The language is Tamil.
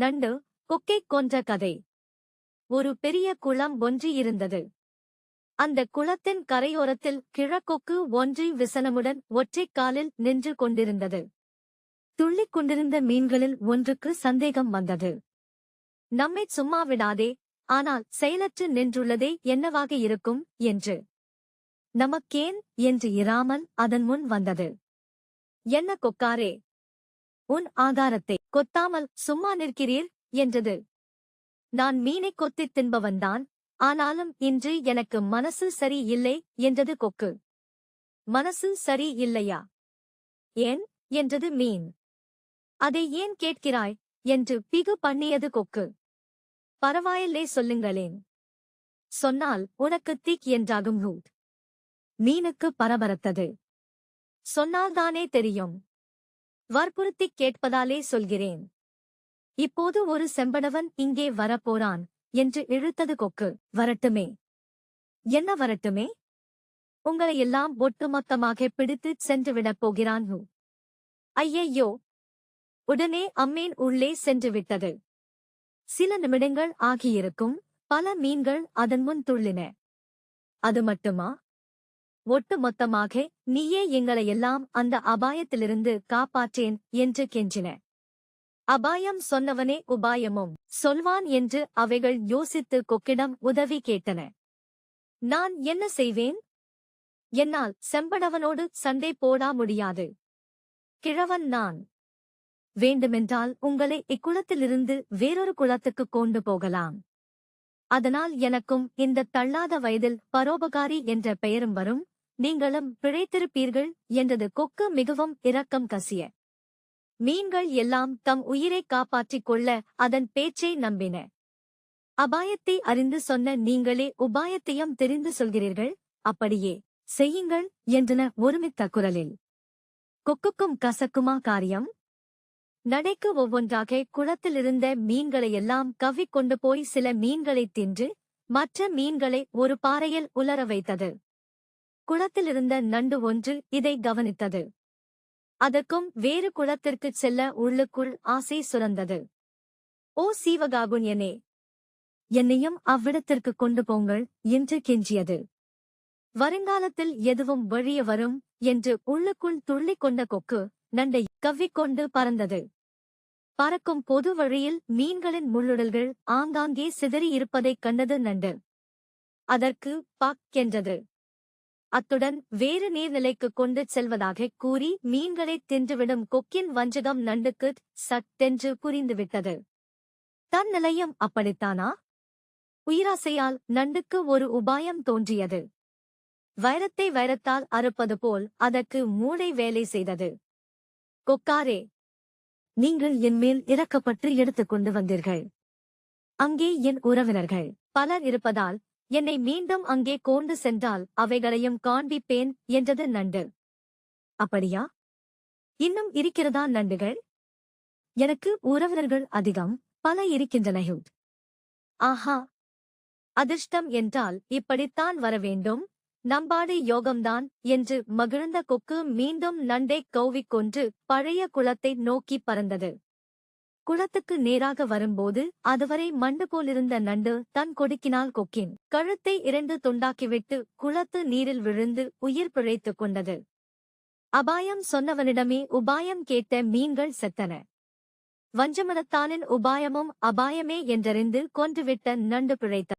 நண்டு கொக்கைக் கொன்ற கதை. ஒரு பெரிய குளம் ஒன்று இருந்தது. அந்த குளத்தின் கரையோரத்தில் கிழக்கொக்கு ஒன்று விசனமுடன் ஒற்றைக் காலில் நின்று கொண்டிருந்தது. துள்ளிக் கொண்டிருந்த மீன்களில் ஒன்றுக்கு சந்தேகம் வந்தது. நம்மைச் சும்மா விடாதே, ஆனால் செயலற்று நின்றுள்ளதே என்னவாக இருக்கும் என்று. நமக்கேன் என்று இராமல் அதன் முன் வந்தது. என்ன கொக்காரே, உன் ஆகாரத்தை கொத்தாமல் சும்மா நிற்கிறீர் என்றது. நான் மீனைக் கொத்தித் தின்பவன்தான், ஆனாலும் இன்று எனக்கு மனசு சரி இல்லை என்றது கொக்கு. மனசு சரி இல்லையா? ஏன் என்றது மீன். அதை ஏன் கேட்கிறாய் என்று பிகு பண்ணியது கொக்கு. பரவாயில்லை, சொல்லுங்களேன். சொன்னால் உனக்கு திக் என்றாகும். மீனுக்கு பரபரத்தது. சொன்னால்தானே தெரியும். வற்புறுத்திக் கேட்பதாலே சொல்கிறேன். இப்போது ஒரு செம்படவன் இங்கே வரப்போறான் என்று இழுத்தது கொக்கு. வரட்டுமே? என்ன வரட்டுமே? உங்களையெல்லாம் ஒட்டுமொத்தமாக பிடித்துச் சென்றுவிடப் போகிறான். ஐயையோ! உடனே அம்மேன் உள்ளே சென்று விட்டது. சில நிமிடங்கள் ஆகியிருக்கும். பல மீன்கள் அதன் முன் துள்ளின. அது மட்டுமா? ஒட்டு மொத்தமாக நீயே எங்களையெல்லாம் அந்த அபாயத்திலிருந்து காப்பாற்றேன் என்று கெஞ்சின. அபாயம் சொன்னவனே உபாயமும் சொல்வான் என்று அவைகள் யோசித்து கொக்கிடம் உதவி கேட்டன. நான் என்ன செய்வேன்? என்னால் செம்படவனோடு சண்டை போடா முடியாது. கிழவன் நான். வேண்டுமென்றால் உங்களை இக்குளத்திலிருந்து வேறொரு குளத்துக்கு கொண்டு போகலாம். அதனால் எனக்கும் இந்த தள்ளாத வயதில் பரோபகாரி என்ற பெயரும் வரும், நீங்களும் பிழைத்திருப்பீர்கள் என்றது கொக்கு மிகவும் இரக்கம் கசிய. மீன்கள் எல்லாம் தம் உயிரைக் காப்பாற்றிக் கொள்ள அதன் பேச்சை நம்பின. அபாயத்தை அறிந்து சொன்ன நீங்களே உபாயத்தையும் தெரிந்து சொல்கிறீர்கள், அப்படியே செய்யுங்கள் என்றன ஒருமித்த குரலில். கொக்குக்கும் கசக்குமா காரியம்? நடைக்கு ஒவ்வொன்றாக குளத்திலிருந்த மீன்களையெல்லாம் கவ்விக்கொண்டு போய் சில மீன்களைத் தின்று மற்ற மீன்களை ஒரு பாறையில் உலர வைத்தது. குளத்திலிருந்த நண்டு ஒன்று இதை கவனித்தது. அதற்கும் வேறு குளத்திற்குச் செல்ல உள்ளுக்குள் ஆசை சுரந்தது. ஓ சீவகாகுண்யனே, என்னையும் அவ்விடத்திற்கு கொண்டு போங்கள் என்று கெஞ்சியது. வருங்காலத்தில் எதுவும் வழிய வரும் என்று உள்ளுக்குள் துள்ளிக் கொண்ட கொக்கு நண்டை கவ்விக்கொண்டு பறந்தது. பறக்கும் பொது வழியில் மீன்களின் முள்ளுடல்கள் ஆங்காங்கே சிதறியிருப்பதைக் கண்டது நண்டு. அதற்கு பக் என்றது. அத்துடன் வேறு நீர்நிலைக்குக் கொண்டு செல்வதாகக் கூறி மீன்களைத் தின்றுவிடும் கொக்கின் வஞ்சகம் நண்டுக்குச் சட்டென்று புரிந்துவிட்டது. தன் நிலையம் அப்படித்தானா? உயிராசையால் நண்டுக்கு ஒரு உபாயம் தோன்றியது. வைரத்தை வைரத்தால் அறுப்பது போல் அதற்கு மூளை வேலை செய்தது. கொக்காரே, நீங்கள் என்மேல் இரக்கப்பட்டு எடுத்துக்கொண்டு வந்தீர்கள். அங்கே என் உறவினர்கள் பலர் இருப்பதால் என்னை மீண்டும் அங்கே கொண்டு சென்றால் அவைகளையும் காண்பிப்பேன் என்றது நண்டு. அப்படியா? இன்னும் இருக்கிறதா நண்டுகள்? எனக்கு உறவினர்கள் அதிகம், பல இருக்கின்றன. ஆஹா, அதிர்ஷ்டம் என்றால் இப்படித்தான் வரவேண்டும், நம்பாடு யோகம்தான் என்று மகிழ்ந்த கொக்கு மீண்டும் நண்டைக் கௌவிக் கொன்று பழைய குளத்தை நோக்கி பறந்தது. குளத்துக்கு நேராக வரும்போது அதுவரை மண்டு போலிருந்த நண்டு தன் கொடுக்கினால் கொக்கின் கழுத்தை 2 துண்டாக்கிவிட்டு குளத்து நீரில் விழுந்து உயிர் பிழைத்துக் கொண்டது. அபாயம் சொன்னவனிடமே உபாயம் கேட்ட மீன்கள் செத்தன. வஞ்சமனத்தானின் உபாயமும் அபாயமே என்றறிந்து கொன்றுவிட்ட நண்டு பிழைத்த.